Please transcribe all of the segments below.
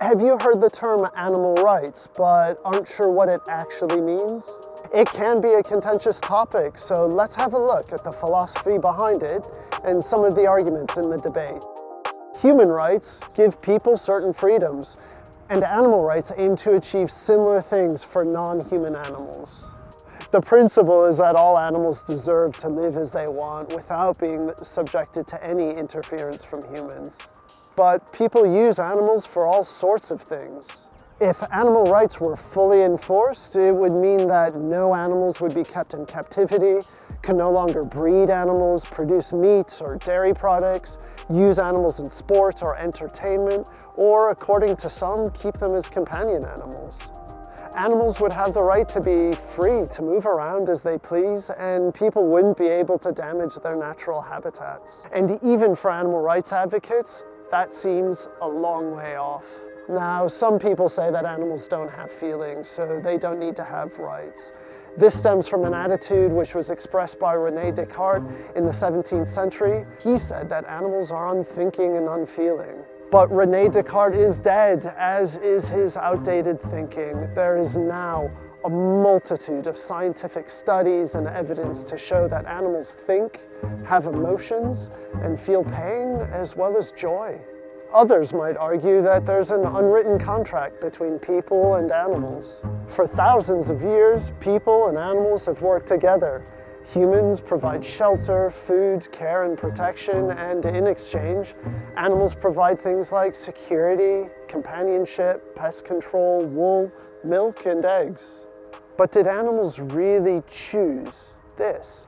Have you heard the term animal rights, but aren't sure what it actually means? It can be a contentious topic, so let's have a look at the philosophy behind it and some of the arguments in the debate. Human rights give people certain freedoms, and animal rights aim to achieve similar things for non-human animals. The principle is that all animals deserve to live as they want without being subjected to any interference from humans. But people use animals for all sorts of things. If animal rights were fully enforced, it would mean that no animals would be kept in captivity, could no longer breed animals, produce meat or dairy products, use animals in sport or entertainment, or, according to some, keep them as companion animals. Animals would have the right to be free to move around as they please, and people wouldn't be able to damage their natural habitats. And even for animal rights advocates, that seems a long way off. Now, some people say that animals don't have feelings, so they don't need to have rights. This stems from an attitude which was expressed by René Descartes in the 17th century. He said that animals are unthinking and unfeeling. But René Descartes is dead, as is his outdated thinking. There is now a multitude of scientific studies and evidence to show that animals think, have emotions, and feel pain as well as joy. Others might argue that there's an unwritten contract between people and animals. For thousands of years, people and animals have worked together. Humans provide shelter, food, care, and protection, and in exchange, animals provide things like security, companionship, pest control, wool, milk, and eggs. But did animals really choose this?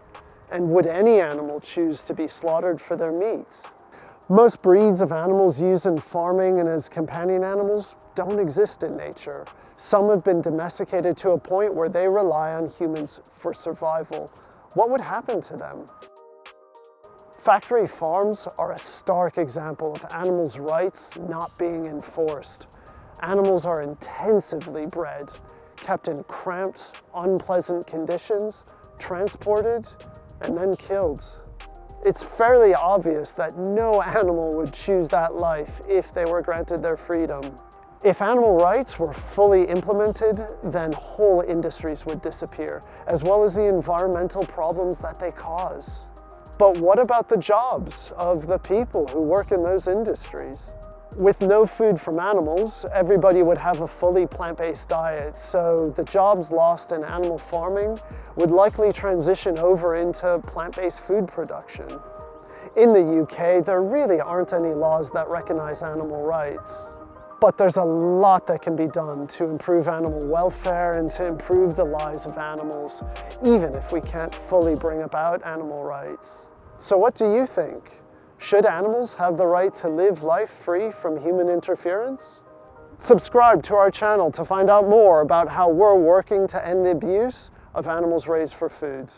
And would any animal choose to be slaughtered for their meat? Most breeds of animals used in farming and as companion animals don't exist in nature. Some have been domesticated to a point where they rely on humans for survival. What would happen to them? Factory farms are a stark example of animals' rights not being enforced. Animals are intensively bred, kept in cramped, unpleasant conditions, transported, and then killed. It's fairly obvious that no animal would choose that life if they were granted their freedom. If animal rights were fully implemented, then whole industries would disappear, as well as the environmental problems that they cause. But what about the jobs of the people who work in those industries? With no food from animals, everybody would have a fully plant-based diet, so the jobs lost in animal farming would likely transition over into plant-based food production. In the UK, there really aren't any laws that recognize animal rights. But there's a lot that can be done to improve animal welfare and to improve the lives of animals, even if we can't fully bring about animal rights. So what do you think? Should animals have the right to live life free from human interference? Subscribe to our channel to find out more about how we're working to end the abuse of animals raised for food.